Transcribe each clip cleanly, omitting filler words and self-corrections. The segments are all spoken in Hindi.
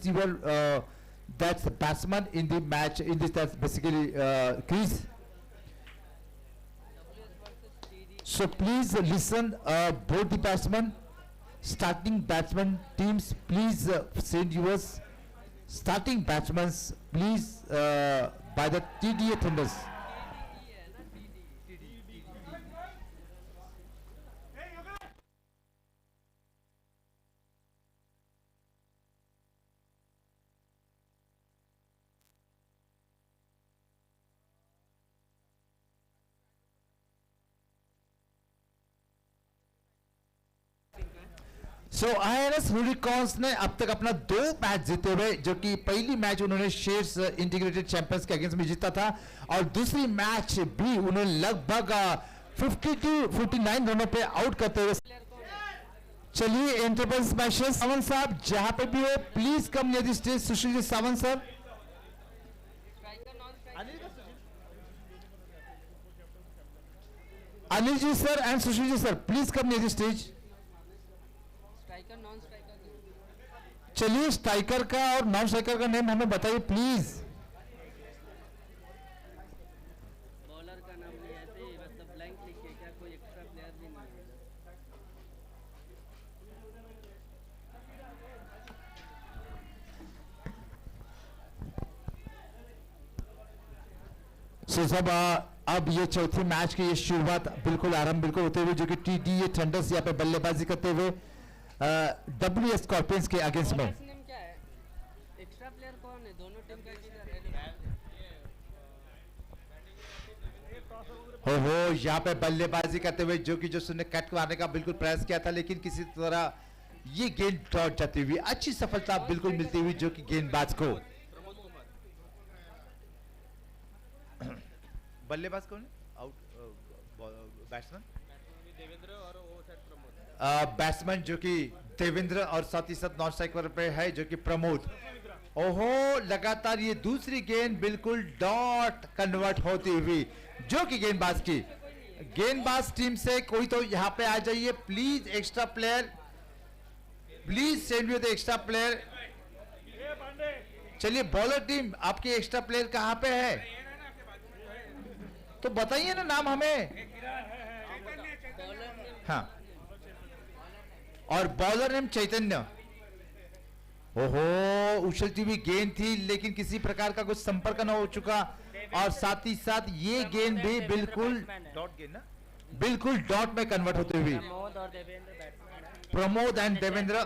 receiver, that's the batsman in the match. In this, that's basically crease. So please listen, both the batsmen, starting batsman teams, please send yours. Starting batsmen, please, by the TDA tenders. So INS unicorns ने अब तक अपना 2 मैच जीते हुए, जो कि पहली मैच उन्होंने शेयर्स इंटीग्रेटेड चैंपियंस के अगेंस्ट में जीता था और दूसरी मैच भी उन्होंने लगभग 52-59 रनों पे आउट करते हुए। चलिए एंटरप्राइज मैचेस, सावंत साहब जहां पे भी हो please come near the stage. Sushil ji, Sawant sir, Anil ji sir and Sushil ji sir, please come near the stage. चलिए स्ट्राइकर का और नॉन स्ट्राइकर का नेम हमें बताइए प्लीज। बॉलर का नाम नहीं ऐसे ही मतलब ब्लैंक लिखिए, क्या कोई एक्स्ट्रा प्लेयर भी नहीं है। सो सब अब ये चौथे मैच की ये शुरुआत बिल्कुल आरंभ बिल्कुल होते हुए, जो कि TDA थंडर्स यहाँ पे बल्लेबाजी करते हुए WS स्कॉर्पियंस के अगेंस्ट में। क्या है एक्स्ट्रा प्लेयर कौन है दोनों टीम का किधर है? हो यहाँ पे बल्लेबाजी करते हुए जो कि ने कट मारने का बिल्कुल प्रयास किया था, लेकिन किसी तरह ये गेंद डॉट जाती हुई, अच्छी सफलता बिल्कुल मिलती हुई जो कि गेंदबाज को। बल्लेबाज कौन है? आउट बैट्समैन देवेंद्र और वो शायद प्रमोद। बैट्समैन जो कि देवेंद्र और साथ ही साथ नॉन स्ट्राइकर पे है जो कि प्रमोद। ओहो, लगातार ये दूसरी गेंद बिल्कुल डॉट कन्वर्ट होती हुई जो कि गेंदबाज की। गेंदबाज टीम से कोई तो यहाँ पे आ जाइए please, extra player please send you the extra player. चलिए बॉलर टीम, आपकी एक्स्ट्रा प्लेयर कहाँ पे है तो बताइए ना नाम हमें। हाँ, और बॉलर नेम चैतन्य। ओहो, उछलती हुई गेंद थी लेकिन किसी प्रकार का कुछ संपर्क न हो चुका, और साथ ही साथ ये गेंद भी बिल्कुल डॉट गेंद ना, बिल्कुल डॉट में कन्वर्ट होते हुए। प्रमोद एंड देवेंद्र।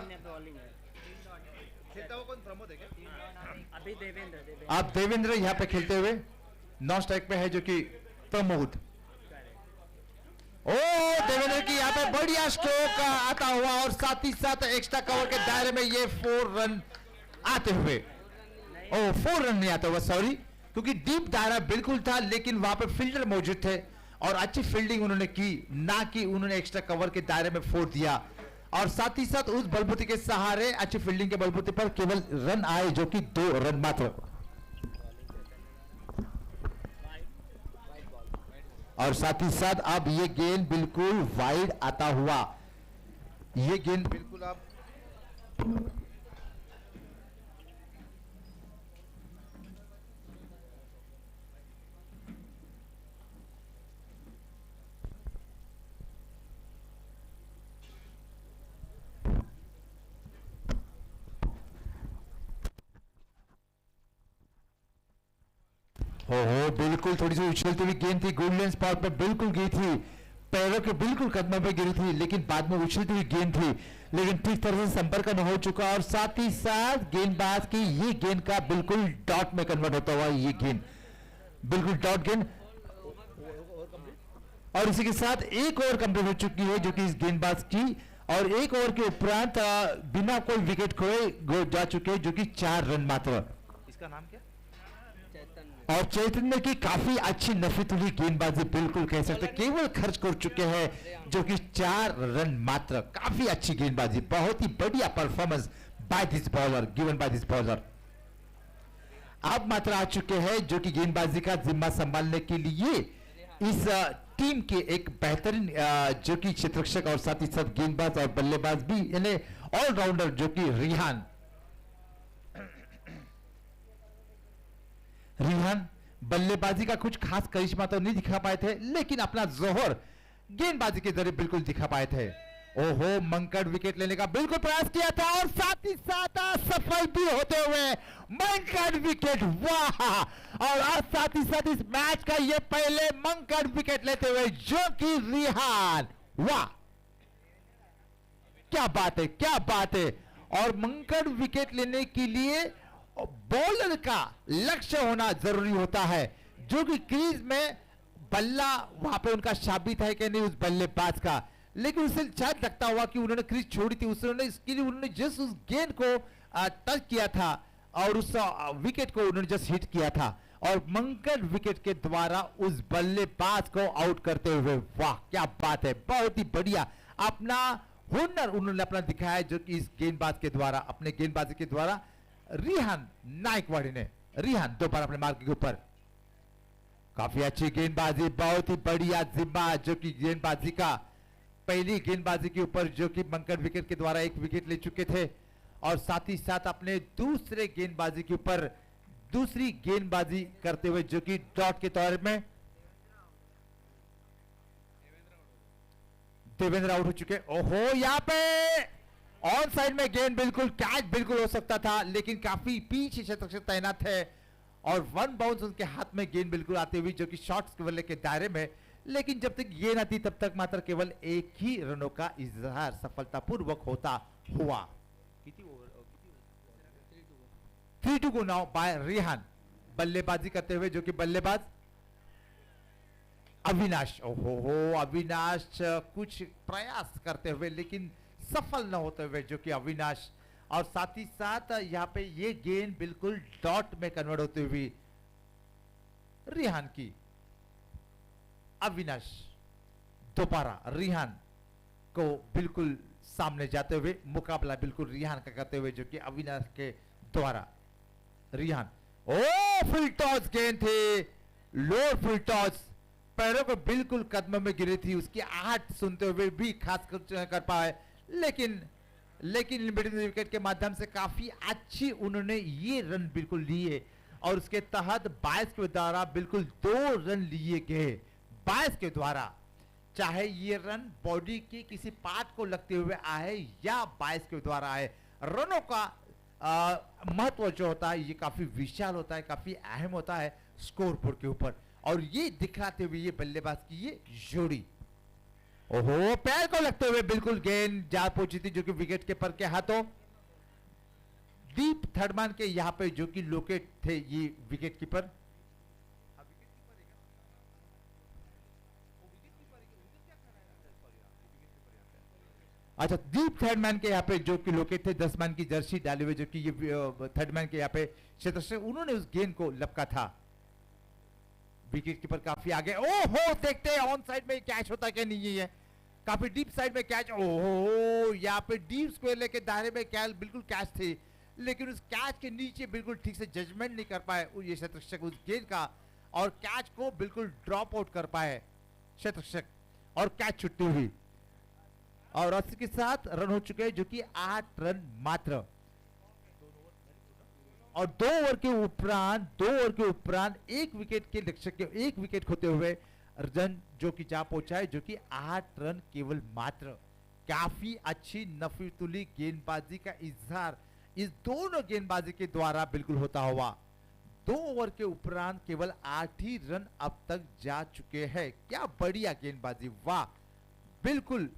खेलता हुआ कौन? प्रमोद है क्या? अभी देवेंद्र आप देवेंद्र यहाँ पे खेलते हुए, नॉन स्ट्राइक पे है जो कि प्रमोद। ओ, देवेंद्र की यहाँ पे बढ़िया स्ट्रोक आता हुआ और साथ ही साथ एक्स्ट्रा कवर के दायरे में ये 4 रन आते हुए। ओ, 4 रन नहीं आता हुआ, सॉरी, क्योंकि डीप दायरा बिल्कुल था लेकिन वहां पे फील्डर मौजूद थे और अच्छी फील्डिंग उन्होंने की, ना कि उन्होंने एक्स्ट्रा कवर के दायरे में 4 दिया। और साथ ही साथ उस बलबूते के सहारे, अच्छी फील्डिंग के बलबूते पर केवल रन आए जो कि 2 रन मात्र। और साथ ही साथ अब ये गेंद बिल्कुल वाइड आता हुआ, ये गेंद बिल्कुल आप हो बिल्कुल थोड़ी सी उछलती हुई गेंद थी, गोल्डन स्पॉट पे बिल्कुल गई थी, पैरों के बिल्कुल कदमों पे गिरी थी, लेकिन बाद में उछलती हुई गेंद थी लेकिन ठीक तरह से संपर्क न हो चुका। और साथ ही साथ गेंदबाज की ये गेंद का बिल्कुल डॉट में कन्वर्ट होता हुआ ये गेंद बिल्कुल डॉट गेंद। और इसी के साथ एक ओवर कंप्लीट हो चुकी है जो कि इस गेंदबाज की, और एक ओवर के उपरांत बिना कोई विकेट खोए जा चुके हैं जो कि 4 रन मात्र। इसका नाम क्या? और चैतन्य की काफी अच्छी नफीतुली गेंदबाजी बिल्कुल कह सकते, केवल खर्च कर चुके हैं जो कि 4 रन मात्र। काफी अच्छी गेंदबाजी, बहुत ही बढ़िया performance by this bowler, given by this bowler. अब मात्र आ चुके हैं जो कि गेंदबाजी का जिम्मा संभालने के लिए इस टीम के एक बेहतरीन जो कि क्षेत्ररक्षक और साथ ही साथ गेंदबाज और बल्लेबाज भी, यानी ऑलराउंडर जो कि रिहान। रिहान बल्लेबाजी का कुछ खास करिश्मा तो नहीं दिखा पाए थे, लेकिन अपना जोहर गेंदबाजी के जरिए बिल्कुल दिखा पाए थे। ओहो, मंकड़ विकेट लेने का बिल्कुल प्रयास किया था और साथ ही साथ सफल भी होते हुए मंकड़ विकेट। वाह! और साथ ही साथ इस मैच का ये पहले मंकड़ विकेट लेते हुए जो कि रिहान। वाह, क्या बात है, क्या बात है। और मंकड़ विकेट लेने के लिए बॉलर का लक्ष्य होना जरूरी होता है, जो कि क्रीज में बल्ला वहां पे उनका साबित है कि नहीं उस बल्लेबाज का। लेकिन उसे शायद लगता हुआ कि उन्होंने क्रीज छोड़ी थी, उसने इसके लिए उन्होंने जस्ट उस गेंद को टच किया था और उस विकेट को उन्होंने जस्ट हिट किया था और मंकड़ विकेट के द्वारा उस बल्लेबाज को आउट करते हुए। वाह, क्या बात है, बहुत ही बढ़िया अपना हुनर उन्होंने अपना दिखाया है, जो कि इस गेंदबाज के द्वारा, अपने गेंदबाजी के द्वारा रिहान नायकवाड़ी ने। रिहान दोबारा अपने मार्ग के ऊपर, काफी अच्छी गेंदबाजी, बहुत ही बढ़िया जिम्मा जो कि गेंदबाजी का पहली गेंदबाजी के ऊपर, जो कि मंकड़ विकेट के द्वारा एक विकेट ले चुके थे और साथ ही साथ अपने दूसरे गेंदबाजी के ऊपर दूसरी गेंदबाजी करते हुए, जो कि डॉट के तौर में देवेंद्र आउट हो चुके। ओहो, यहां पे ऑन साइड में गेंद, बिल्कुल कैच बिल्कुल हो सकता था, लेकिन काफी पीछे क्षेत्र तैनात है और वन बाउंस उनके हाथ में गेंद बिल्कुल आते हुए, जो कि शॉट्स केवल के दायरे में। लेकिन जब तक गेंद आती तब तक मात्र केवल एक ही रनों का इजहार सफलतापूर्वक होता हुआ। 3-2 को नाउ बाय रिहान, बल्लेबाजी करते हुए जो कि बल्लेबाज अविनाश। ओहो, अविनाश कुछ प्रयास करते हुए लेकिन सफल न होते हुए, जो कि अविनाश। और साथ ही साथ यहां पे ये गेंद बिल्कुल डॉट में कन्वर्ट होते हुए रिहान की। अविनाश दोबारा रिहान को बिल्कुल सामने जाते हुए, मुकाबला बिल्कुल रिहान का करते हुए, जो कि अविनाश के द्वारा। रिहान, ओ फुल टॉस गेंद थी, लोअर फुल टॉस, पैरों को बिल्कुल कदमों में गिरी थी, उसकी आहट सुनते हुए भी खास कर पाए, लेकिन विकेट के माध्यम से काफी अच्छी उन्होंने ये रन बिल्कुल लिए और उसके तहत 22 के द्वारा बिल्कुल 2 रन लिए गए। 22 के द्वारा, चाहे ये रन बॉडी के किसी पार्ट को लगते हुए आए या 22 के द्वारा आए, रनों का महत्व जो होता है ये काफी विशाल होता है, काफी अहम होता है स्कोर बोर्ड के ऊपर। और ये दिखलाते हुए ये बल्लेबाज की ये जोड़ी, ओहो, पैर को लगते हुए बिल्कुल गेंद जा पहुंची थी, जो कि विकेट कीपर के हाथों। दीप थर्डमैन के यहां पे जो कि लोकेट थे ये विकेट कीपर। अच्छा, दीप थर्डमैन के यहाँ पे जो कि लोकेट थे 10 मैन की जर्सी डाले हुए, जो कि ये थर्डमैन के यहाँ पे क्षेत्र से उन्होंने उस गेंद को लपका था। विकेट कीपर काफी आगे, ओहो, देखते हैं ऑन साइड में कैच होता क्या नहीं है, काफी डीप साइड में कैच। ओहो, यहाँ पे डीप स्क्वायर लेके दायरे में कैच, बिल्कुल कैच थी, लेकिन उस कैच के नीचे बिल्कुल ठीक से जजमेंट नहीं कर पाए ये क्षेत्ररक्षक उस गेंद का और कैच को बिल्कुल ड्रॉप आउट कर पाए क्षेत्ररक्षक और कैच छुट्टी हुई। और अस्सी के साथ रन हो चुके हैं, जो कि 8 रन मात्र। और 2 ओवर के उपरांत एक विकेट के लक्ष्य के एक विकेट खोते हुए रन जो कि जा पहुंचा है, जो कि 8 रन केवल मात्र। काफी अच्छी नफीतुली गेंदबाजी का इजहार इस दोनों गेंदबाजी के द्वारा बिल्कुल होता हुआ। 2 ओवर के उपरांत केवल 8 ही रन अब तक जा चुके हैं। क्या बढ़िया गेंदबाजी, वाह, बिल्कुल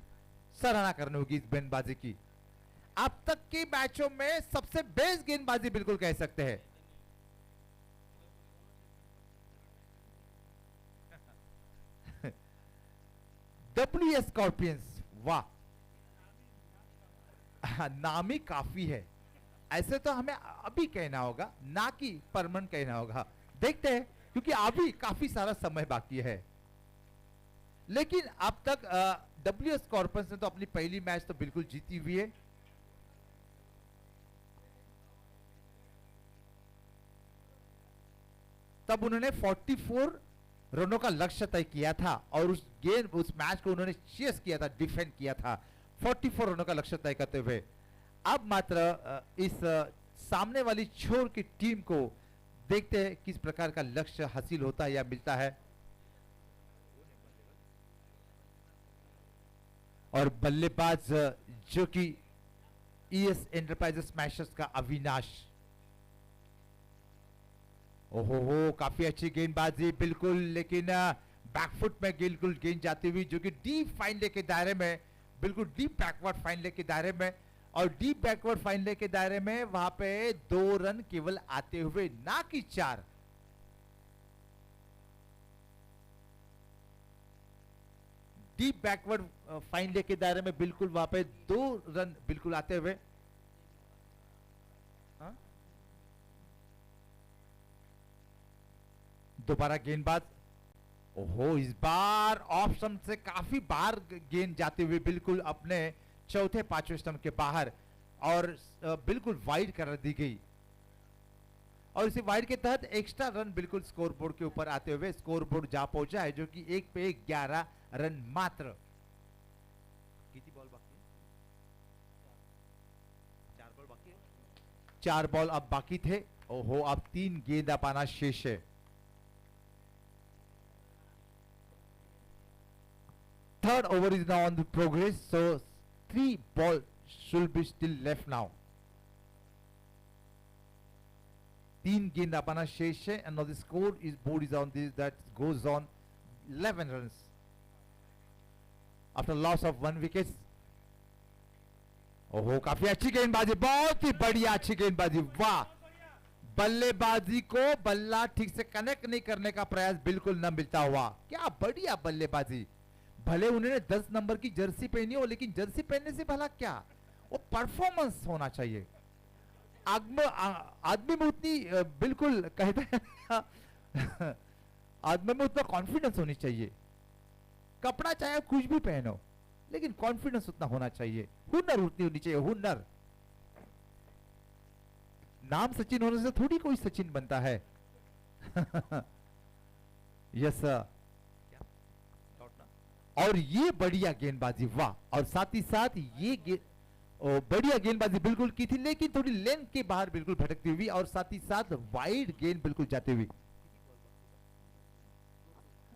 सराहना करनी होगी इस गेंदबाजी की। अब तक के मैचों में सबसे बेस्ट गेंदबाजी बिल्कुल कह सकते हैं। WS स्कॉर्पियंस, वाह, नाम ही काफी है। ऐसे तो हमें अभी कहना होगा, ना कि परमानेंट कहना होगा। देखते हैं, क्योंकि अभी काफी सारा समय बाकी है। लेकिन अब तक WS स्कॉर्पियंस ने तो अपनी पहली मैच तो बिल्कुल जीती हुई है। तब उन्होंने 44 रनों का लक्ष्य तय किया था और उस मैच को उन्होंने चेस किया था, डिफेंड किया था 44 रनों का लक्ष्य तय करते हुए। अब मात्र इस सामने वाली छोर की टीम को देखते हैं किस प्रकार का लक्ष्य हासिल होता है या मिलता है। और बल्लेबाज जो कि ईएस एंटरप्राइजेस स्मैशर्स का अविनाश। ओहो, काफी अच्छी गेंदबाजी बिल्कुल, लेकिन बैकफुट में बिल्कुल गेंद जाती हुई, जो कि डीप फाइन ले के दायरे में, बिल्कुल डीप बैकवर्ड फाइन ले के दायरे में, और डीप बैकवर्ड फाइन ले के दायरे में वहां पे 2 रन केवल आते हुए, ना कि 4। डीप बैकवर्ड फाइन ले के दायरे में बिल्कुल वहां पे 2 रन बिल्कुल आते हुए। दोबारा गेंदबाज, ओहो, इस बार ऑफ स्टंप से काफी बार गेंद जाते हुए बिल्कुल अपने चौथे 5वें स्टंप के बाहर, और बिल्कुल वाइड कर दी गई, और इसी वाइड के तहत एक्स्ट्रा रन बिल्कुल स्कोर बोर्ड के ऊपर आते हुए स्कोर बोर्ड जा पहुंचा है, जो कि 1 पे 11 रन मात्र। कितनी बॉल बाकी है? 4 बॉल बाकी है। 4 बॉल अब बाकी थे। ओहो, अब 3 गेंद पाना शेष है। Third over is now on the progress, so 3 balls should be still left now. 3 गेंद पाना शेष है, and now the score is board is on this, that goes on 11 runs after loss of 1 wicket. ओहो, काफी अच्छी गेंदबाजी, बहुत ही बढ़िया अच्छी गेंदबाजी, वाह। बल्लेबाजी को बल्ला ठीक से कनेक्ट नहीं करने का प्रयास बिल्कुल न मिलता हुआ, क्या बढ़िया बल्लेबाजी। भले उन्होंने 10 नंबर की जर्सी पहनी हो, लेकिन जर्सी पहनने से भला क्या, वो परफॉर्मेंस होना चाहिए। आदमी में उतनी बिल्कुल कहते हैं आदमी में उतना कॉन्फिडेंस होनी चाहिए। कपड़ा चाहे कुछ भी पहनो, लेकिन कॉन्फिडेंस उतना होना चाहिए, हुनर उतनी होनी चाहिए, हुनर। नाम सचिन होने से थोड़ी कोई सचिन बनता है। Yes sir. और ये बढ़िया गेंदबाजी, वाह। और साथ ही साथ ये बढ़िया गेंदबाजी बिल्कुल की थी, लेकिन थोड़ी लेंथ के बाहर बिल्कुल भटकती हुई, और साथ ही साथ वाइड गेंद बिल्कुल जाती हुई।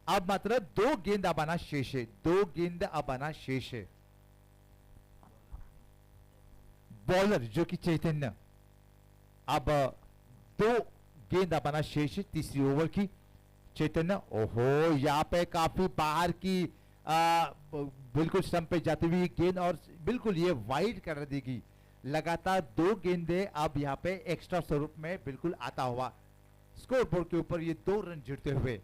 अब मात्र 2 गेंद अब आना शेष है, 2 गेंद अब आना शेष है। बॉलर जो कि चैतन्य, अब 2 गेंद अब आना शेष है तीसरी ओवर की। चैतन्य, ओहो, यहाँ पे काफी बाहर की बिल्कुल स्टंप पे जाती हुई गेंद, और बिल्कुल ये वाइड कर देगी। लगातार 2 गेंदे अब यहाँ पे एक्स्ट्रा स्वरूप में बिल्कुल आता हुआ, स्कोर बोर्ड के ऊपर ये 2 रन जुड़ते हुए।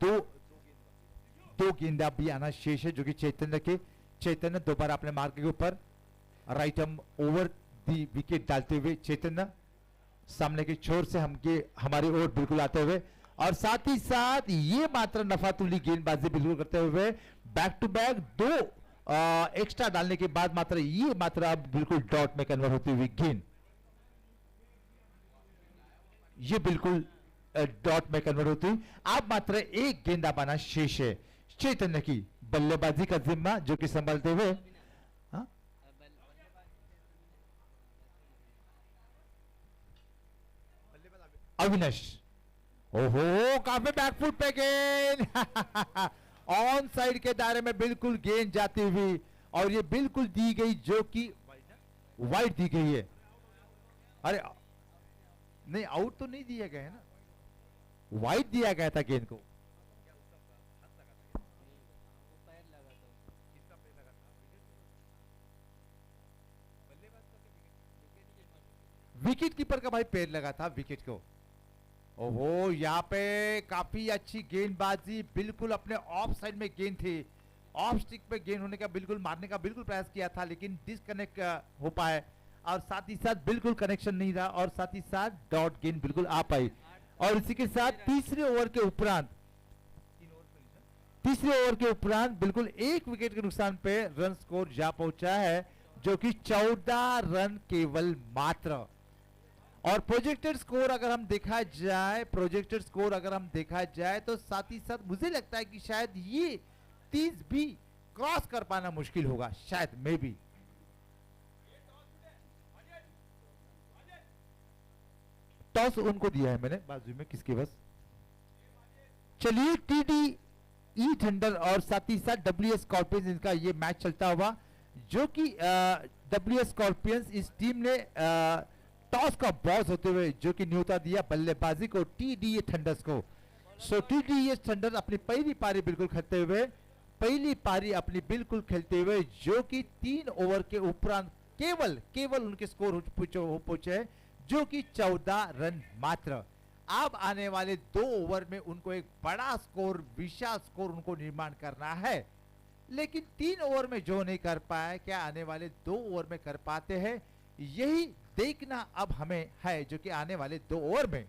दो गेंद भी आना शेष है, जो कि चैतन्य दोबारा अपने मार्ग के ऊपर right arm over the wicket डालते हुए, चैतन्य सामने के छोर से हमारी ओर बिल्कुल आते हुए, और साथ ही साथ ये मात्र नफातुली गेंदबाजी बिल्कुल करते हुए, बैक टू बैक 2 एक्स्ट्रा डालने के बाद मात्र ये मात्र अब बिल्कुल डॉट में कन्वर्ट होती हुई गेंद, ये बिल्कुल डॉट में कन्वर्ट होती हुई। अब मात्र 1 गेंद पाना शेष है। चैतन्य की बल्लेबाजी का जिम्मा जो कि संभालते हुए अविनाश, ओहो, काफी बैकफुट पे गेंद ऑन साइड के दायरे में बिल्कुल गेंद जाती हुई, और ये बिल्कुल दी गई, जो कि वाइड दी गई है। अरे नहीं, आउट तो नहीं दिया गया है ना, वाइड दिया गया था गेंद को। विकेट कीपर का भाई पैर लगा था विकेट को। ओहो, यहाँ पे काफी अच्छी गेंदबाजी, बिल्कुल अपने ऑफ साइड में गेंद थी, ऑफ स्टिक पे गेंद होने का बिल्कुल मारने का बिल्कुल प्रयास किया था, लेकिन डिसकनेक्ट हो पाए, और साथ ही साथ बिल्कुल कनेक्शन नहीं रहा, और साथ ही साथ डॉट गेंद बिल्कुल आ पाई। और इसी के साथ तीसरे ओवर के उपरांत बिल्कुल 1 विकेट के नुकसान पे रन स्कोर जा पहुंचा है, जो कि 14 रन केवल मात्र। और प्रोजेक्टेड स्कोर अगर हम देखा जाए तो साथ ही साथ मुझे लगता है कि शायद ये 30 भी क्रॉस कर पाना मुश्किल होगा शायद, मे बी। टॉस उनको दिया है मैंने बाजू में, किसके बस। चलिए TDE थंडर और साथ ही साथ WS स्कॉर्पियंस, इनका ये मैच चलता हुआ, जो कि WS स्कॉर्पियंस इस टीम ने टॉस का बॉस होते हुए जो कि न्योता दिया बल्लेबाजी को TDE थंडर्स को। सो TDE थंडर अपनी पहली पारी बिल्कुल खेलते हुए, खेलते हुए जो कि 3 ओवर के उपरांत केवल उनके स्कोर पहुंचे हैं जो कि 14 रन मात्र। अब आने वाले 2 ओवर में उनको एक बड़ा स्कोर, विशाल स्कोर उनको निर्माण करना है, लेकिन 3 ओवर में जो नहीं कर पाए, क्या आने वाले 2 ओवर में कर पाते हैं, यही देखना अब हमें है, जो कि आने वाले 2 ओवर में।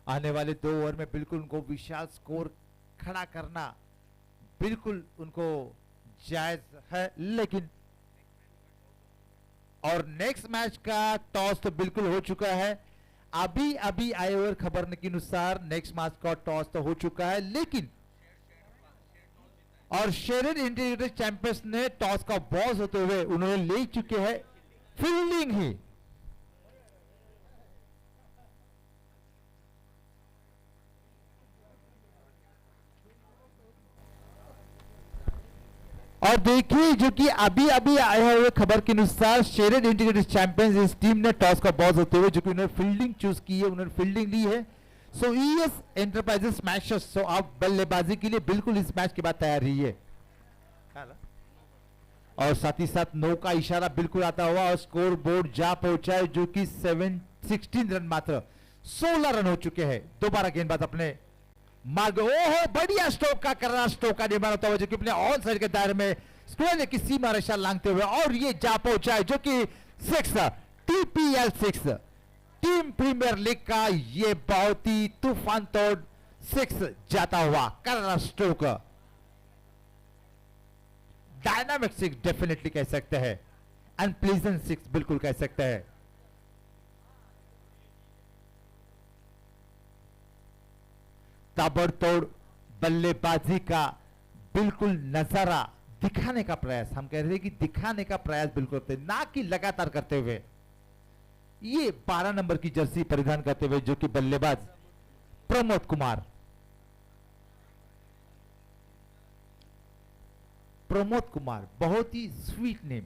आने वाले 2 ओवर में बिल्कुल उनको विशाल स्कोर खड़ा करना बिल्कुल उनको जायज है, लेकिन और नेक्स्ट मैच का टॉस तो बिल्कुल हो चुका है। अभी आए हुए खबर के अनुसार नेक्स्ट मैच का टॉस तो हो चुका है, लेकिन और शेरेड इंटीग्रेटेड चैंपियंस ने टॉस का बॉस होते हुए उन्होंने ले चुके हैं फील्डिंग ही। और देखिए जो कि अभी आए हुए खबर के अनुसार शेरेड इंटीग्रेटेड चैंपियंस इस टीम ने टॉस का बॉस होते हुए जो कि उन्होंने फील्डिंग चूज की है, उन्होंने फील्डिंग ली है। सो ES एंटरप्राइजेस मैचेस, सो आप बल्लेबाजी के लिए बिल्कुल इस मैच के बाद तैयार रहिए। और साथ ही साथ 9 का इशारा बिल्कुल आता हुआ और स्कोर बोर्ड जा पहुंचा है जो कि 16 रन मात्र, 16 रन हो चुके हैं। दोबारा गेंदबाज अपने मार्ग, ओहो बढ़िया स्ट्रोक का कर रहा, स्ट्रोक का निर्माण होता हुआ जो कि अपने ऑन साइड के दायरे में स्कोर की सीमा रेखा लांघते हुए, और ये जा पहुंचा है जो कि 6 TPL 6 टीम प्रीमियर लीग का ये बहुत ही तूफान तोड़ 6 जाता हुआ कर रहा स्ट्रोक। डायनामिक 6 डेफिनेटली कह सकते हैं, अनप्लीजेंट 6 बिल्कुल कह सकते हैं। ताबड़तोड़ बल्लेबाजी का बिल्कुल नजारा दिखाने का प्रयास, हम कह रहे हैं कि दिखाने का प्रयास बिल्कुल करते, ना कि लगातार करते हुए। ये 12 नंबर की जर्सी परिधान करते हुए जो कि बल्लेबाज प्रमोद कुमार, बहुत ही स्वीट नेम,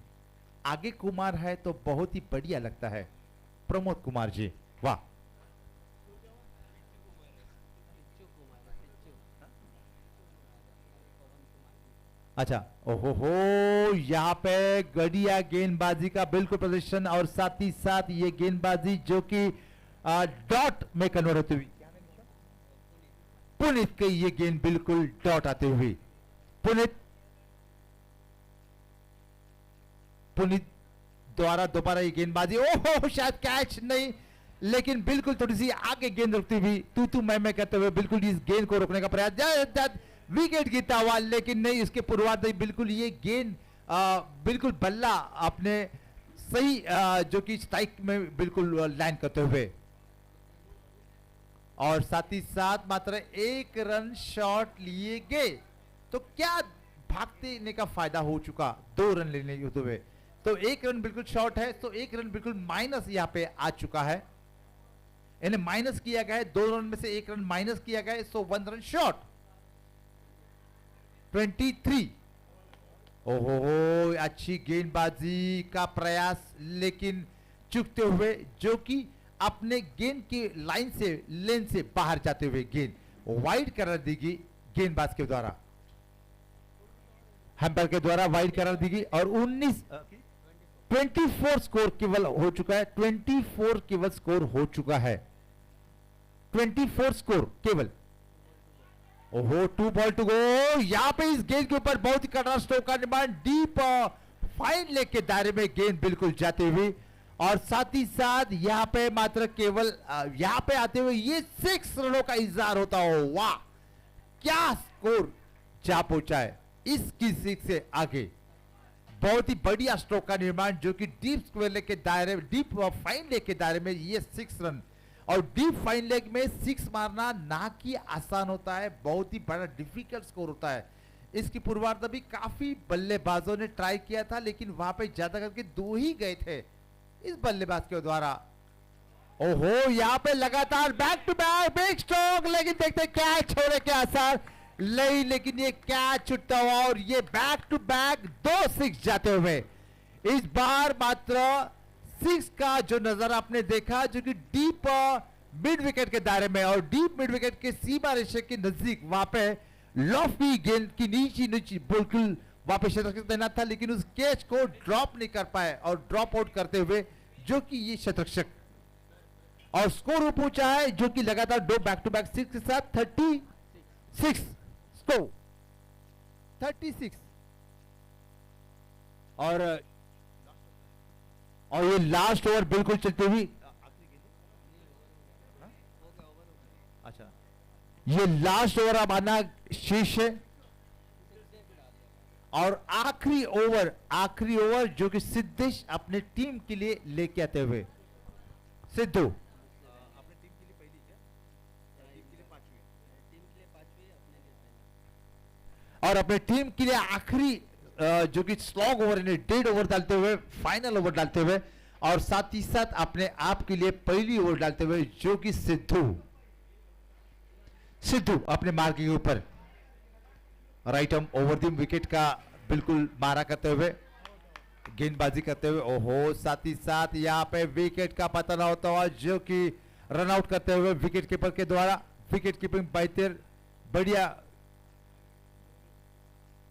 आगे कुमार है तो बहुत ही बढ़िया लगता है। प्रमोद कुमार जी, वाह। अच्छा, ओहो हो, यहाँ पे गड़िया गेंदबाजी का बिल्कुल प्रदर्शन, और साथ ही साथ ये गेंदबाजी जो कि डॉट में कन्वर्ट होती हुई, पुनीत की ये गेंद बिल्कुल डॉट आते हुए, पुनीत द्वारा दोबारा ये गेंदबाजी, ओहो शायद कैच नहीं, लेकिन बिल्कुल थोड़ी सी आगे गेंद रखती हुई, तू मैं कहते हुए बिल्कुल इस गेंद को रोकने का प्रयास, विकेट गिरता हुआ, लेकिन नहीं, इसके पूर्वार्ध बिल्कुल ये गेंद बिल्कुल बल्ला अपने सही जो कि स्ट्राइक में बिल्कुल लैंड करते हुए, और साथ ही साथ मात्र 1 रन शॉट लिए गए, तो क्या भागने का फायदा हो चुका 2 रन लेने होते हुए, तो 1 रन बिल्कुल शॉर्ट है, तो 1 रन बिल्कुल माइनस यहाँ पे आ चुका है, इन्हें माइनस किया गया है, 2 रन में से 1 रन माइनस किया गया है, सो 1 रन शॉर्ट 23। ओहो, अच्छी गेंदबाजी का प्रयास, लेकिन चूकते हुए जो कि अपने गेंद की लाइन से, लेन से बाहर जाते हुए गेंद वाइड करार दी गई गेंदबाज के द्वारा, हैम्पर के द्वारा वाइड करार दी गई, और 24 स्कोर केवल हो चुका है, 24 केवल स्कोर हो चुका है, 24 स्कोर केवल। ओहो, 2 बॉल टू गो, यहां पे इस गेंद के ऊपर बहुत ही कड़ा स्ट्रोक का निर्माण, डीप फाइन लेग के दायरे में गेंद बिल्कुल जाते हुए, और साथ ही साथ यहां पे मात्र केवल यहां पे आते हुए ये 6 रनों का इंतजार होता हो, वाह क्या स्कोर जा पहुंचा है इस 6 से आगे। बहुत ही बढ़िया स्ट्रोक का निर्माण, जो कि डीप स्क्वायर लेग के दायरे, डीप फाइन लेग के दायरे में ये 6 रन। और डीप फाइन लेग में 6 मारना ना कि आसान होता है, बहुत ही बड़ा डिफिकल्ट स्कोर होता है। इसकी पूर्वार्ध भी काफी बल्लेबाजों ने ट्राई किया था, लेकिन वहां पे ज्यादा करके 2 ही गए थे इस बल्लेबाज के द्वारा। ओहो, यहाँ पे लगातार back to back big stroke, लेकिन देखते कैच छोड़े के आसार नहीं, लेकिन ये कैच छुट्टा हुआ और ये बैक टू बैक 2 6 जाते हुए। इस बार मात्र 6 का जो नजारा आपने देखा, जो कि डीप मिड विकेट के दायरे में और डीप मिड विकेट के सीमा रेखा के नजदीक, वहां पे लॉफ्टी गेंद की नीची नीची बिल्कुल वहां पे शतरक्षक तैनात था, लेकिन उस कैच को ड्रॉप नहीं कर पाए और ड्रॉप आउट करते हुए जो कि ये शतरक्षक। और स्कोर पूछा है जो कि लगातार 2 बैक टू बैक 6 के साथ 36 स्कोर 36। और ये लास्ट ओवर बिल्कुल चलती हुई, अच्छा ये लास्ट ओवर अब आना शेष है। और आखिरी ओवर जो कि सिद्धेश अपने टीम के लिए लेके आते हुए। सिद्धू अपने टीम के लिए पहली क्या? टीम के लिए पांचवी। टीम के लिए 5वीं, अपने लिए पहला। और अपने टीम के लिए आखिरी जो कि स्लॉग ओवर ने 1.5 ओवर डालते हुए, फाइनल ओवर डालते हुए, और साथ ही साथ अपने आप के लिए पहली ओवर डालते हुए, जो कि सिद्धू अपने मार्ग के ऊपर right arm over the wicket का बिल्कुल मारा करते हुए, गेंदबाजी करते हुए। ओहो, साथ ही साथ यहाँ पे विकेट का पतन होता हुआ, जो कि रन आउट करते हुए विकेट कीपर के द्वारा। विकेट कीपिंग बेहतर बढ़िया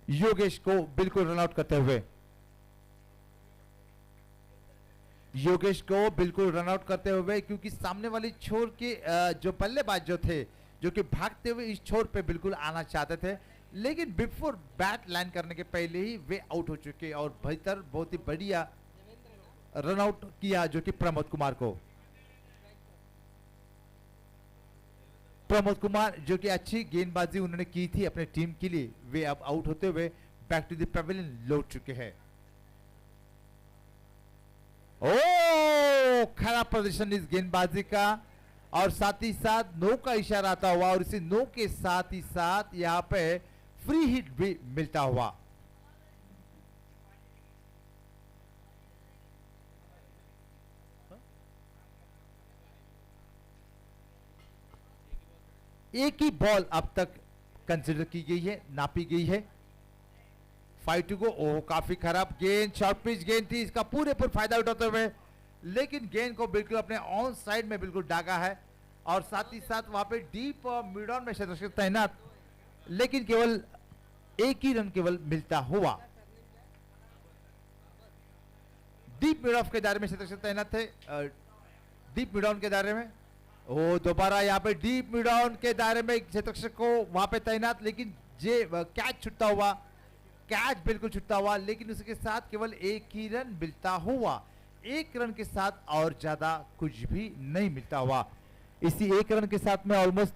योगेश को बिल्कुल रन आउट करते हुए, योगेश को बिल्कुल रन आउट करते हुए, क्योंकि सामने वाली छोर के जो बल्लेबाज जो थे, जो कि भागते हुए इस छोर पे बिल्कुल आना चाहते थे, लेकिन बिफोर बैट लैंड करने के पहले ही वे आउट हो चुके और बेहतर बहुत ही बढ़िया रन आउट किया, जो कि प्रमोद कुमार को। प्रमोद कुमार जो कि अच्छी गेंदबाजी उन्होंने की थी अपने टीम के लिए, वे अब आउट होते हुए बैक टू द पेविलियन लौट चुके हैं। ओ, खराब प्रदर्शन इस गेंदबाजी का, और साथ ही साथ नो का इशारा आता हुआ, और इसी नो के साथ ही साथ यहाँ पे फ्री हिट भी मिलता हुआ। एक ही बॉल अब तक कंसिडर की गई है, नापी गई है। 5 to go। ओह, काफी खराब गेंद, शॉर्ट पिच गेंद थी, इसका पूरे पूरे फायदा उठाते हुए, लेकिन गेंद को बिल्कुल अपने ऑन साइड में बिल्कुल डागा है, और साथ ही साथ वहां पे डीप मिड ऑन में शतरक्षक तैनात, लेकिन केवल एक ही रन केवल मिलता हुआ। डीप मिड ऑफ के दायरे में शतरक्षक तैनात थे, डीप मिड ऑन के दायरे में। ओ, दोबारा यहाँ पे डीप मिड ऑन के दायरे में शतरक्षक को वहां पे तैनात, लेकिन कैच छुट्टा हुआ, कैच बिल्कुल छुट्टा हुआ, लेकिन उसके साथ केवल एक ही रन मिलता हुआ। एक रन के साथ और ज्यादा कुछ भी नहीं मिलता हुआ। इसी एक रन के साथ में ऑलमोस्ट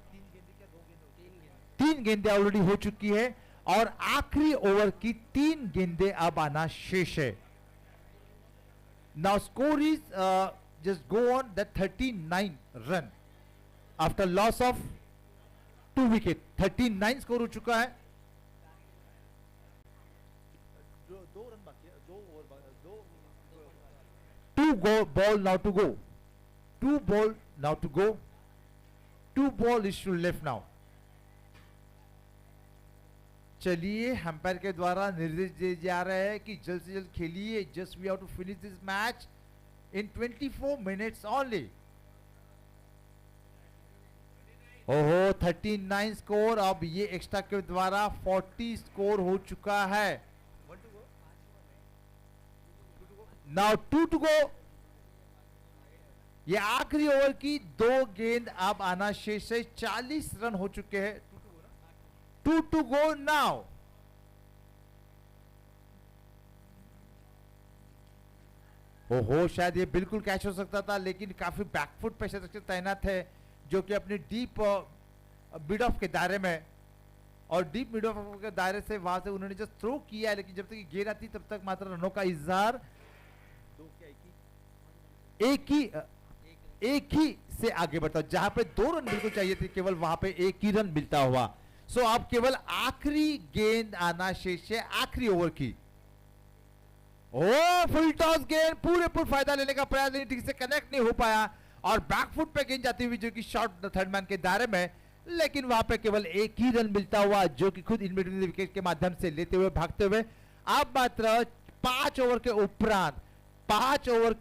3 गेंदें ऑलरेडी हो चुकी है, और आखिरी ओवर की 3 गेंदें अब आना शेष है। Now score is just go on the 39 run after loss of 2 wicket. 39 score हो चुका है। 2 रन बाकी है, 2 over 2 ball now to go. 2 ball now to go. 2 ball is to left now. चलिए, अंपायर के द्वारा निर्देश दिए जा रहे हैं कि जल्द से जल्द खेलिए। Just we have to finish this match in 24 minutes only. ओहो, 39 स्कोर, अब ये एक्स्ट्रा के द्वारा 40 स्कोर हो चुका है। Now 2 to go। ये आखिरी ओवर की 2 गेंद अब आना शेष है। 40 रन हो चुके हैं। 2 to go now। ओहो, शायद ये बिल्कुल कैच हो सकता था, लेकिन काफी बैकफुट पे तैनात है, जो कि अपने डीप मिड ऑफ के दायरे में और डीप मिड ऑफ के दायरे से वहां से उन्होंने जस्ट थ्रो किया है, लेकिन जब तक ये गेंद आती तब तक मात्र रनों का इजहार दो क्या एक ही एक ही से आगे बढ़ता, जहां पे 2 रन बिल्कुल चाहिए थे केवल वहां पे 1 ही रन मिलता हुआ। सो अब केवल आखिरी गेंद आना शेष है, आखिरी ओवर की। ओ फुल टॉस गेंद, पूरे फायदा लेने का प्रयास, लेकिन ठीक से कनेक्ट नहीं हो पाया और बैकफुट पे गेंद जाती हुई जो कि शॉर्ट थर्ड मैन के दायरे में, लेकिन वहां पे केवल 1 ही रन मिलता हुआ जो कि खुद इन बिटवीन विकेट के माध्यम से लेते हुए भागते हुए। अब मात्र 5 ओवर के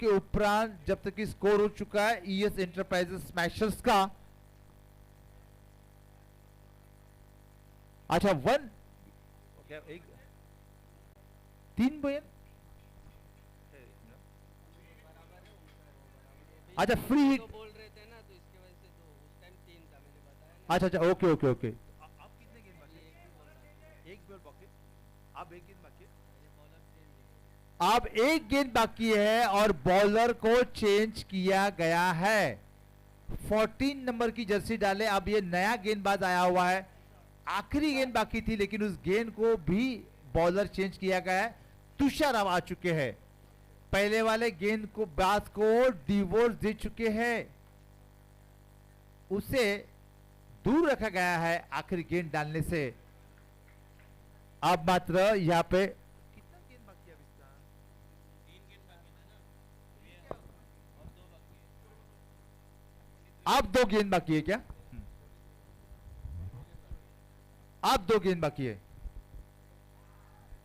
उपरांत जब तक कि स्कोर हो चुका है ईएस एंटरप्राइजेस स्मैशर्स का, अच्छा 1 क्या एक 3 बॉल, अच्छा फ्री हिट, तो बोल रहे थे ना, तो इसके वजह से तो उस टाइम 3 था, मैंने बताया ना। अच्छा ओके आप कितने गेंद बाकी है? एक बॉल बाकी, अब एक गेंद बाकी है। अब 1 गेंद बाकी है और बॉलर को चेंज किया गया है। 14 नंबर की जर्सी डाले, अब ये नया गेंदबाज आया हुआ है। आखिरी गेंद बाकी थी लेकिन उस गेंद को भी बॉलर चेंज किया गया है। तुषार अब आ चुके हैं, पहले वाले गेंद को बाज को डिवोर्स दे चुके हैं, उसे दूर रखा गया है आखिरी गेंद डालने से। अब मात्र यहां पे कितना गेंद बाकी है अब इसका? 3 गेंद बाकी था ना, और 2 बाकी है। अब 2 गेंद बाकी है क्या? अब 2 गेंद बाकी है।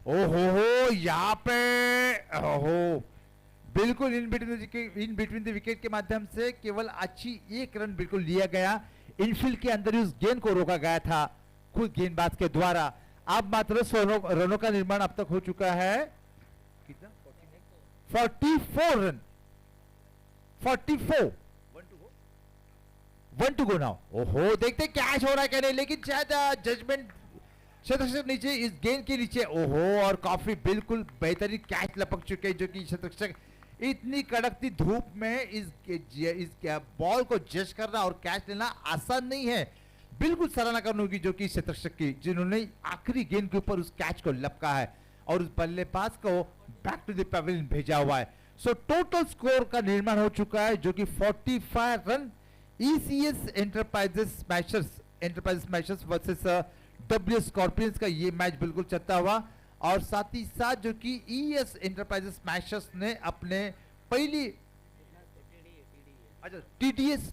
ओहो यहां पे ओहो बिल्कुल इन बिटवीन द विकेट के माध्यम से केवल अच्छी 1 रन बिल्कुल लिया गया। इनफील्ड के अंदर उस गेंद को रोका गया था खुद गेंदबाज के द्वारा। अब मात्र 100 रनों का निर्माण अब तक हो चुका है। कितना? 44 रन, 44, 1 टू गो नाउ। ओहो देखते कैच हो रहा है क्या नहीं, लेकिन शायद जजमेंट शतरक्षक नीचे इस गेंद के नीचे, ओहो और काफी बिल्कुल बेहतरीन कैच लपक चुके हैं जो कि शतरक्षक इतनी कड़कती धूप में इस बॉल को जज करना और कैच लेना आसान नहीं है। बिल्कुल सराहना करनी होगी जो कि शतरक्षक की, जिन्होंने आखिरी गेंद के ऊपर उस कैच को लपका है और उस बल्लेबाज को बैक टू द पेविलियन भेजा हुआ है। सो टोटल स्कोर का निर्माण हो चुका है जो कि 45 run ECS Enterprises Smashers versus WS Scorpions का ये मैच बिल्कुल चलता हुआ। और साथ ही साथ जो कि ईएस एंटरप्राइजेस स्मैशर्स ने अपने पहली अच्छा टीडीएस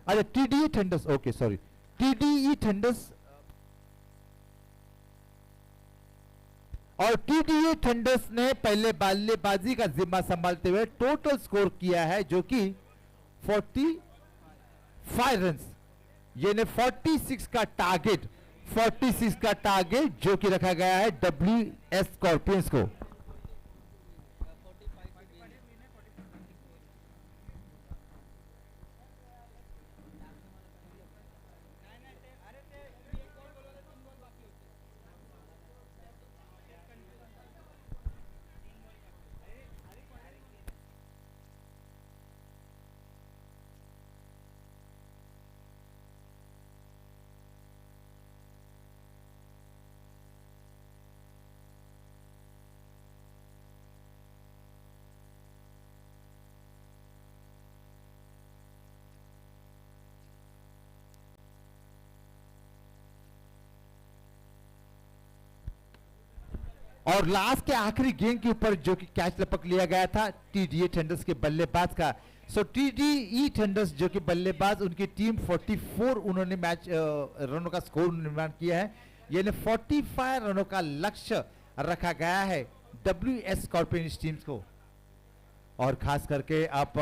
अच्छा टीडीई थंडर्स, ओके सॉरी टीडीई थंडर्स, और टीडीई थंडर्स ने पहले बल्लेबाजी का जिम्मा संभालते हुए टोटल स्कोर किया है जो कि 45 रन, यानी 46 का टारगेट, 46 का टारगेट जो कि रखा गया है डब्ल्यूएस स्कॉर्पियंस को। और लास्ट के आखिरी गेंद के ऊपर जो कि कैच लपक लिया गया था टीडीई थंडर्स के बल्लेबाज का। सो टीडीई थंडर्स जो कि बल्लेबाज, उनकी टीम 44 उन्होंने मैच रनों का स्कोर निर्माण किया है, यानी 45 रनों का लक्ष्य रखा गया है डब्ल्यूएस स्कॉर्पियंस टीम्स को। और खास करके आप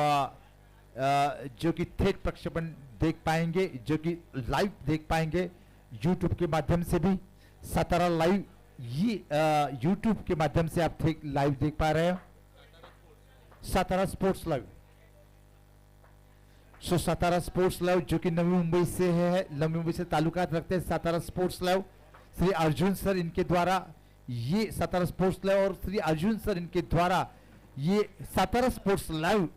जो कि थेट प्रक्षेपण देख पाएंगे, जो कि लाइव देख पाएंगे यूट्यूब के माध्यम से भी। सतारा लाइव ये यूट्यूब के माध्यम से आप लाइव देख पा रहे हो, सतारा स्पोर्ट्स लाइव। सो सतारा स्पोर्ट्स लाइव जो कि नवी मुंबई से है, नवी मुंबई से ताल्लुकात रखते हैं Satara sports live. Shri Arjun sir इनके द्वारा ये सतारा स्पोर्ट्स लाइव, और श्री अर्जुन सर इनके द्वारा ये सतारा स्पोर्ट्स लाइव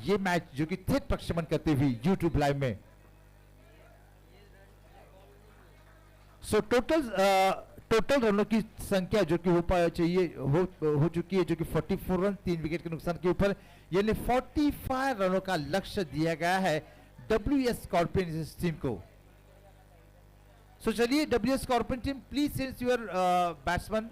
ये मैच जो कि थेट प्रक्षेपण करते हुए यूट्यूब लाइव में। सो टोटल रनों की संख्या जो कि चाहिए हो चुकी है, जो कि 44 रन 3 विकेट के नुकसान के ऊपर, यानी 45 रनों का लक्ष्य दिया गया है WS स्कॉर्पियन टीम को। सो चलिए WS scorpion team, please sense your batsman.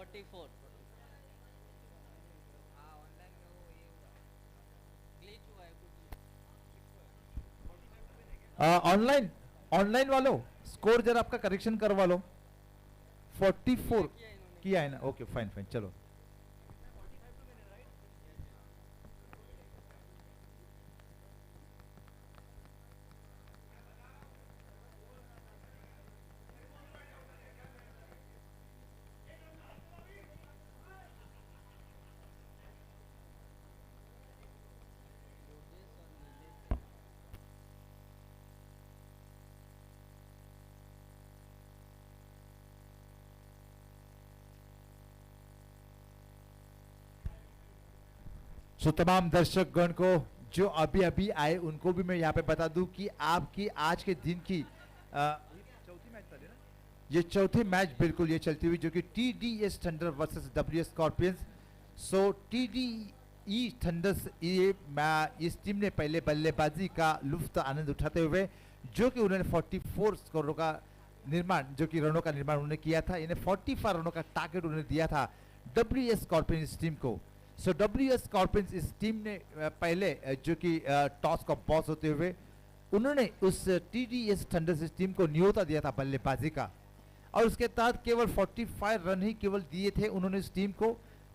नहीं 44 हाँ ऑनलाइन में वो ये हुआ ग्लिच हुआ है कुछ ऑनलाइन वालों स्कोर जरा आपका करेक्शन करवा लो। 44 किया है ना, ओके फाइन फाइन चलो। सो तमाम दर्शक गण को जो अभी अभी आए उनको भी मैं यहाँ पे बता दूं कि आपकी आज के दिन की ये चौथी मैच बिल्कुल ये चलती हुई, जो कि TDS thunder versus WS scorpions. So TDE thunders इस टीम ने पहले बल्लेबाजी का लुफ्त आनंद उठाते हुए, जो कि उन्होंने 44 स्कोरों का निर्माण, जो कि रनों का निर्माण उन्होंने किया था, इन्हें 45 रनों का टारगेट उन्होंने दिया था WS स्कॉर्पियंस टीम को। सो WS स्कॉर्पियंस इस टीम ने पहले जो कि टॉस का बॉस होते हुए उन्होंने उस TDS थंडर्स टीम को न्योता दिया था बल्लेबाजी का, और उसके तहत केवल 45 रन ही केवल दिए थे उन्होंने इस टीम को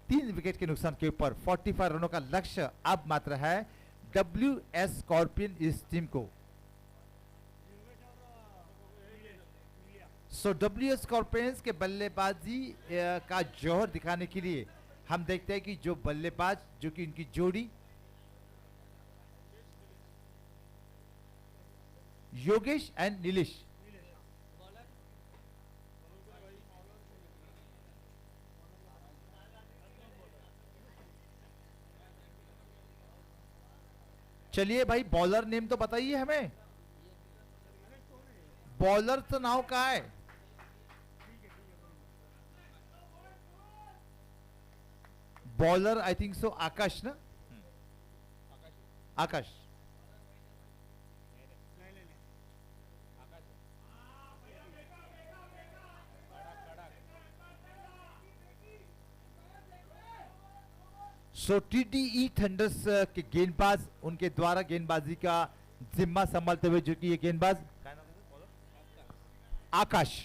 3 विकेट के नुकसान के ऊपर। 45 रनों का लक्ष्य अब मात्र है WS स्कॉर्पियन इस टीम को। सो WS स्कॉर्पियंस के बल्लेबाजी का जौहर दिखाने के लिए हम देखते हैं कि जो बल्लेबाज, जो कि इनकी जोड़ी योगेश एंड नीलेश, चलिए भाई बॉलर नेम तो बताइए हमें, बॉलर तो नाम का है। बॉलर आई थिंक सो आकाश ना, आकाश। सो TDE थंडर्स के गेंदबाज, उनके द्वारा गेंदबाजी का जिम्मा संभालते हुए, जो कि ये गेंदबाज आकाश,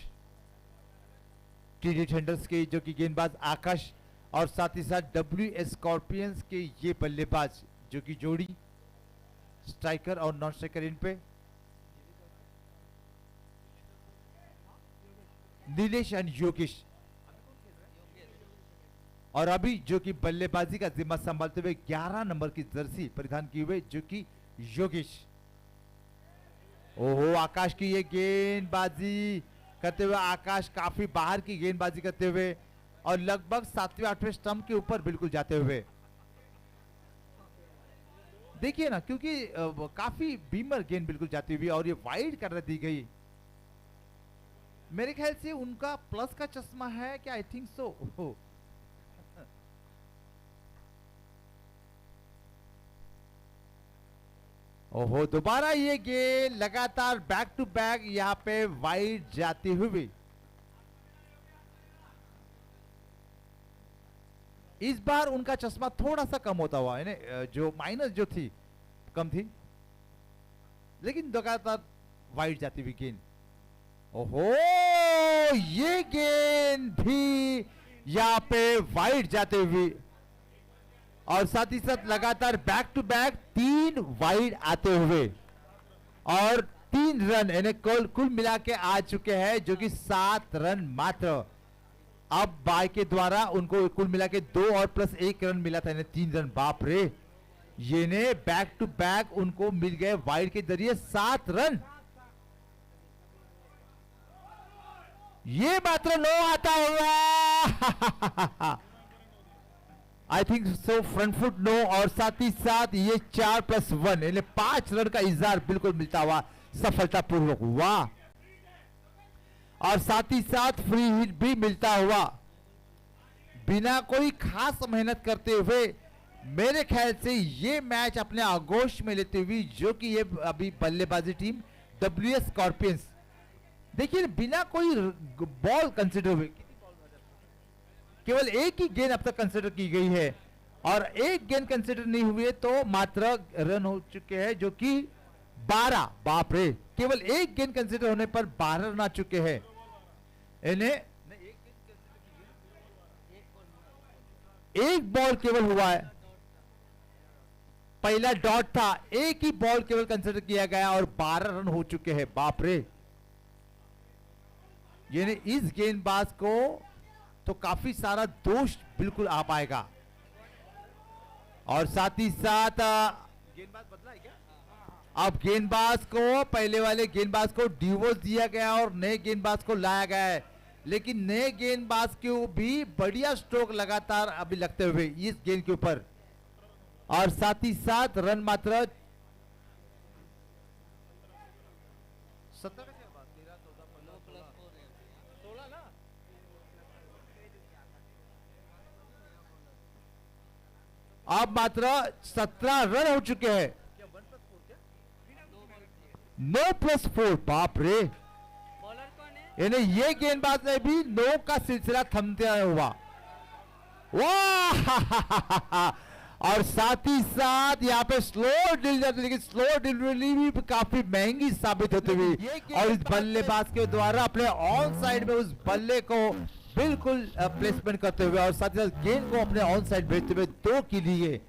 TDE थंडर्स के जो कि गेंदबाज आकाश, और साथ ही साथ WS स्कॉर्पियंस के ये बल्लेबाज, जो कि जोड़ी स्ट्राइकर और नॉन स्ट्राइकर इन पे नीलेश एंड योगेश, और अभी जो कि बल्लेबाजी का जिम्मा संभालते हुए 11 नंबर की जर्सी परिधान किए हुए, जो कि योगेश। ओहो, आकाश की ये गेंदबाजी करते हुए, आकाश काफी बाहर की गेंदबाजी करते हुए और लगभग 7वें 8वें स्टंप के ऊपर बिल्कुल जाते हुए, देखिए ना, क्योंकि काफी बीमर गेंद बिल्कुल जाती हुई और ये वाइड कर दी गई। मेरे ख्याल से उनका प्लस का चश्मा है क्या, आई थिंक सो। ओहो, दोबारा ये गेंद लगातार बैक टू बैक यहाँ पे वाइड जाती हुई। इस बार उनका चश्मा थोड़ा सा कम होता हुआ, यानी जो माइनस जो थी कम थी, लेकिन लगातार वाइड जाती हुई गेंद। ओहो, ये गेंद भी यहाँ पे वाइड जाते हुए और साथ ही साथ लगातार बैक टू बैक 3 वाइड आते हुए और 3 रन, यानी कुल मिला के आ चुके हैं, जो कि 7 रन मात्र। अब बाय के द्वारा उनको कुल मिला के 2 और प्लस 1 रन मिला था, यानी 3 रन। बाप रे, ये ने बैक टू बैक उनको मिल गए वाइड के जरिए 7 रन। ये मात्र 9 आता हुआ I think so front foot 9 और साथ ही साथ ये 4+1 यानी 5 रन का इजहार बिल्कुल मिलता हुआ सफलतापूर्वक हुआ और साथ ही साथ फ्री हिट भी मिलता हुआ बिना कोई खास मेहनत करते हुए। मेरे ख्याल से ये मैच अपने आगोश में लेते हुए जो कि ये अभी बल्लेबाजी टीम WS स्कॉर्पियंस देखिए बिना कोई बॉल कंसिडर हुए केवल एक ही गेंद अब तक कंसिडर की गई है और एक गेंद कंसिडर नहीं हुए तो मात्र रन हो चुके हैं जो कि 12। बाप रे, केवल एक गेंद कंसिडर होने पर 12 रन आ चुके हैं इन्हें। एक बॉल केवल हुआ है, पहला डॉट था, एक ही बॉल केवल कंसिडर किया गया और 12 रन हो चुके हैं। बाप रे, यानी इस गेंदबाज को तो काफी सारा दोष बिल्कुल आ पाएगा और साथ ही साथ गेंदबाज बदला है क्या? अब गेंदबाज को पहले वाले गेंदबाज को डिवोर्स दिया गया और नए गेंदबाज को लाया गया है, लेकिन नए गेंदबाज को भी बढ़िया स्ट्रोक लगातार अभी लगते हुए इस गेंद के ऊपर और साथ ही साथ रन मात्र 17 का क्या बात? 13, 14, 15, 16 ना? अब मात्र 17 रन हो चुके हैं। क्या 1+4 क्या? 9+4। बाप रे, बॉलर कौन है? यानी ये गेंदबाज ने भी 9 का सिलसिला थमते हुआ। वाह और साथ ही साथ यहाँ पे स्लो डिलीवरी, लेकिन स्लो डिलीवरी भी काफी महंगी साबित होती हुई और इस बल्लेबाज के द्वारा अपने ऑन साइड में उस बल्ले को बिल्कुल प्लेसमेंट करते हुए और साथ ही साथ गेंद को अपने ऑन साइड भेजते हुए 2 के लिए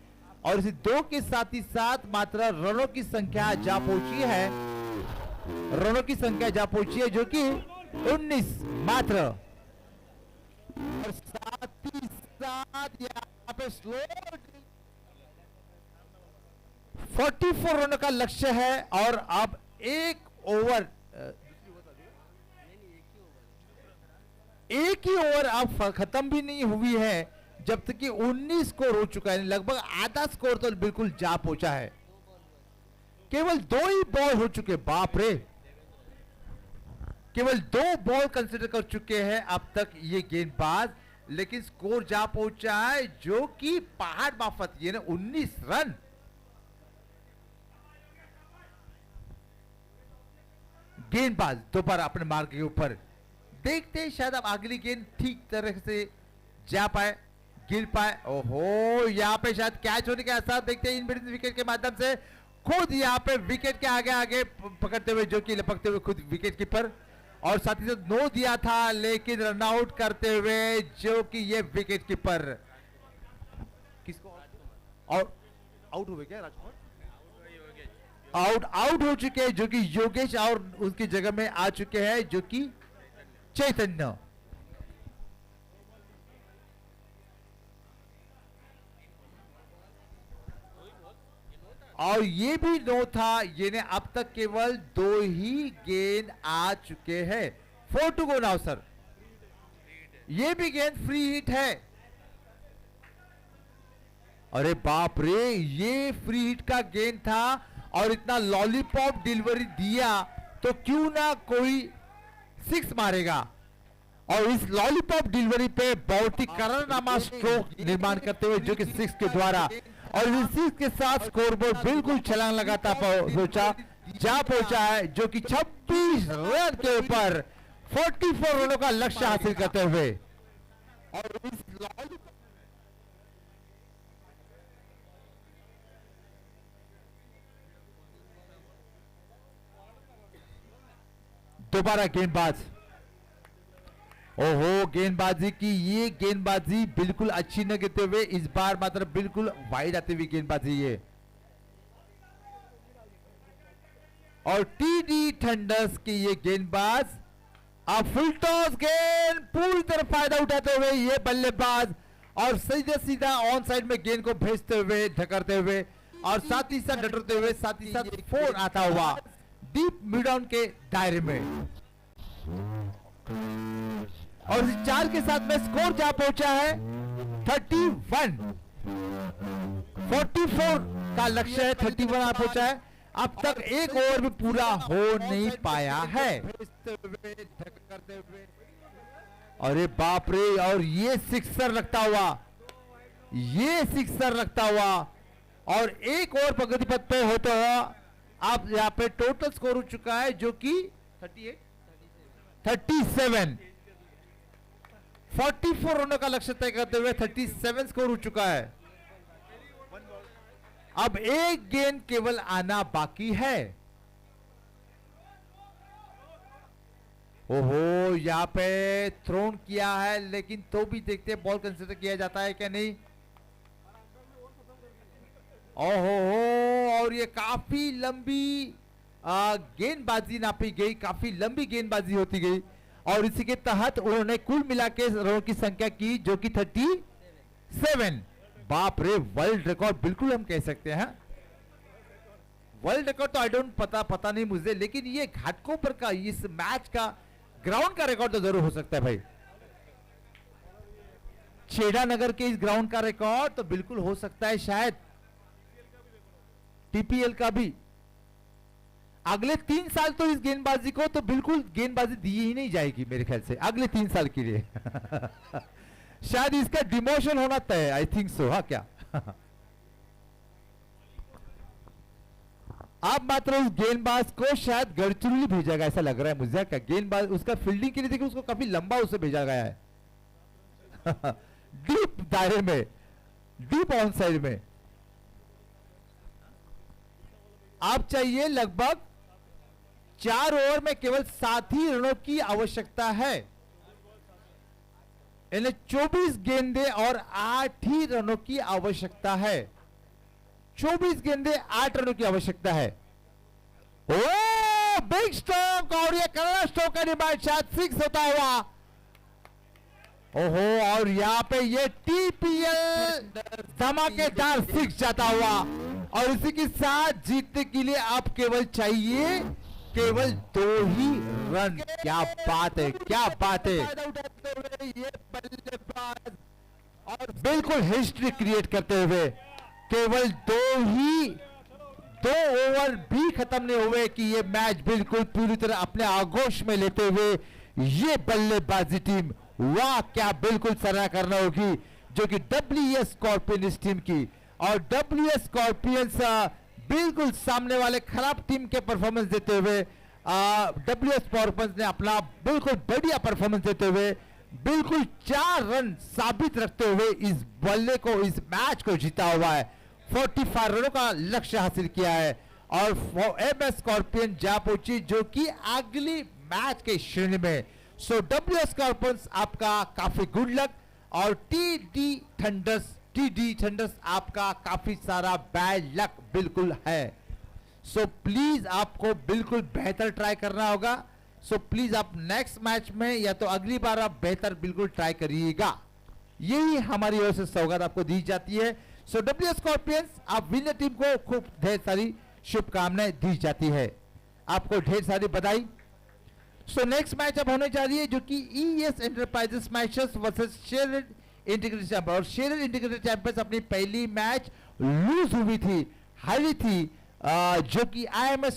और इसी 2 के साथ ही साथ मात्र रनों की संख्या जा पहुंची है, रनों की संख्या जा पहुंची है जो कि 19 मात्र और साथ ही साथ यहाँ पे स्लो 44 रनों का लक्ष्य है और अब एक ओवर एक ही ओवर अब खत्म भी नहीं हुई है जब तक कि 19 स्कोर हो चुका है, लगभग आधा स्कोर तो बिल्कुल जा पहुंचा है, केवल 2 ही बॉल हो चुके। बाप रे, केवल 2 बॉल कंसिडर कर चुके हैं अब तक ये गेंदबाज, लेकिन स्कोर जा पहुंचा है जो कि पहाड़ माफत ये ना 19 रन। गेंदबाज दोबारा अपने मार्ग के ऊपर देखते हैं, शायद अब अगली गेंद ठीक तरह से जा पाए, गिर पाए। ओहो, यहाँ पे शायद कैच होने के आसार देखते हैं इन विकेट के माध्यम से, खुद यहाँ पे विकेट के आगे आगे पकड़ते हुए जो कि लपकते हुए खुद विकेट कीपर और साथ ही साथ 9 दिया था लेकिन रन आउट करते हुए जो कि ये विकेट कीपर किसको और आउट हुए क्या राजकुमार? आउट हो चुके हैं जो कि योगेश और उनकी जगह में आ चुके हैं जो कि चैतन्य। और ये भी 9 था, ये ने अब तक केवल 2 ही गेंद आ चुके हैं। 4 टू गो नाउ सर, ये भी गेंद फ्री हिट है। अरे बाप रे, ये फ्री हिट का गेंद था और इतना लॉलीपॉप डिलीवरी दिया तो क्यों ना कोई 6 मारेगा और इस लॉलीपॉप डिलीवरी पे बहुत ही करारनामा स्ट्रोक निर्माण करते हुए जो कि 6 के द्वारा और इस 6 के साथ स्कोरबोर्ड बिल्कुल छलांग लगाता पहुंचा है जो कि 26 रन के ऊपर 44 रनों का लक्ष्य हासिल करते हुए और इस लॉलीपॉप दोबारा गेंदबाज। ओहो, गेंदबाजी की ये गेंदबाजी बिल्कुल अच्छी न गिरते हुए इस बार मात्र बिल्कुल वाइड आती हुई गेंदबाजी ये और टीडी थंडर्स की ये गेंदबाज अब फुल टॉस गेंद पूरी तरह फायदा उठाते हुए ये बल्लेबाज और सीधा सीधा ऑन साइड में गेंद को भेजते हुए धकरते हुए और साथ ही साथ डटरते हुए साथ ही साथ 4 आता हुआ डीप मिड ऑन के दायरे में। और इस 4 के साथ में स्कोर क्या पहुंचा है 31। 44 का लक्ष्य है, 31 आ पहुंचा है। अब तक एक ओवर भी पूरा हो नहीं पाया है। अरे बाप रे, और ये सिक्सर लगता हुआ, ये सिक्सर लगता हुआ, और एक और प्रगति पथ पे होता हुआ। अब यहाँ पे टोटल स्कोर हो चुका है जो कि 38 37 44 रनों का लक्ष्य तय करते हुए 37 स्कोर हो चुका है। अब एक गेंद केवल आना बाकी है। ओहो, यहां पे थ्रोन किया है, लेकिन तो भी देखते हैं बॉल कंसीडर किया जाता है क्या नहीं। ओहो, और ये काफी लंबी गेंदबाजी नापी गई, काफी लंबी गेंदबाजी होती गई, और इसी के तहत उन्होंने कुल मिला के रनों की संख्या की जो कि 37। बाप रे, वर्ल्ड रिकॉर्ड बिल्कुल हम कह सकते हैं। वर्ल्ड रिकॉर्ड तो आई डोंट पता नहीं मुझे, लेकिन ये घाटकोपर का इस मैच का ग्राउंड का रिकॉर्ड तो जरूर हो सकता है भाई। छेड़ा नगर के इस ग्राउंड का रिकॉर्ड तो बिल्कुल हो सकता है, शायद टीपीएल का भी। अगले 3 साल तो इस गेंदबाजी को तो बिल्कुल गेंदबाजी दी ही नहीं जाएगी मेरे ख्याल से, अगले 3 साल के लिए। शायद इसका डिमोशन होना तय, आई थिंक सो। हाँ क्या? अब मात्र उस गेंदबाज को शायद गढ़चिरौली भेजा गया, ऐसा लग रहा है मुझे। क्या गेंदबाज उसका फील्डिंग के लिए देखिए, उसको काफी लंबा उसे भेजा गया है। डीप दायरे में, डीप ऑन साइड में। अब चाहिए लगभग 4 ओवर में केवल 7 ही रनों की आवश्यकता है। इन्हें 24 गेंदे और 8 ही रनों की आवश्यकता है। 24 गेंदे 8 रनों की आवश्यकता है। ओ बिग स्ट्रोक, और ये करना स्ट्रोक का डिमांड शायद 6 होता हुआ। ओहो, और यहां पे ये टीपीएल धमाकेदार 6 जाता हुआ, और इसी के साथ जीतने के लिए अब केवल चाहिए केवल 2 ही रन। क्या बात है, क्या बात है। और बिल्कुल हिस्ट्री क्रिएट करते हुए केवल 2 ओवर भी खत्म नहीं हुए कि ये मैच बिल्कुल पूरी तरह अपने आगोश में लेते हुए ये बल्लेबाजी टीम, वाह क्या बिल्कुल सराहना करना होगी जो कि WS स्कॉर्पियंस टीम की। और WS स्कॉर्पियंस बिल्कुल सामने वाले खराब टीम के परफॉर्मेंस देते हुए WS स्कॉर्पियंस ने अपना बिल्कुल बढ़िया परफॉर्मेंस देते हुए बिल्कुल 4 रन साबित रखते हुए इस बल्ले को, इस मैच को जीता हुआ है। 45 रनों का लक्ष्य हासिल किया है, और MS स्कॉर्पियन जा पहुंची जो कि अगली मैच के श्रेणी में। सो WS स्कॉर्पियंस आपका काफी गुड लक, और TD थंडर्स आपका काफी सारा बैड लक बिल्कुल है। सो प्लीज आपको बिल्कुल बेहतर ट्राई करना होगा। सो प्लीज आप नेक्स्ट मैच में या तो अगली बार आप बेहतर बिल्कुल ट्राई करिएगा, यही हमारी ओर से सौगात आपको दी जाती है। सो WS स्कॉर्पियंस, आप विनर टीम को खूब ढेर सारी शुभकामनाएं दी जाती है, आपको ढेर सारी बधाई। सो नेक्स्ट मैच अब होने जा रही है जो कि ES enterprises matches versus shared integrated champions. और शेयर्ड इंटीग्रेटेड चैंपियंस अपनी पहली मैच लूज हुई थी, हारी थी, जो कि IMS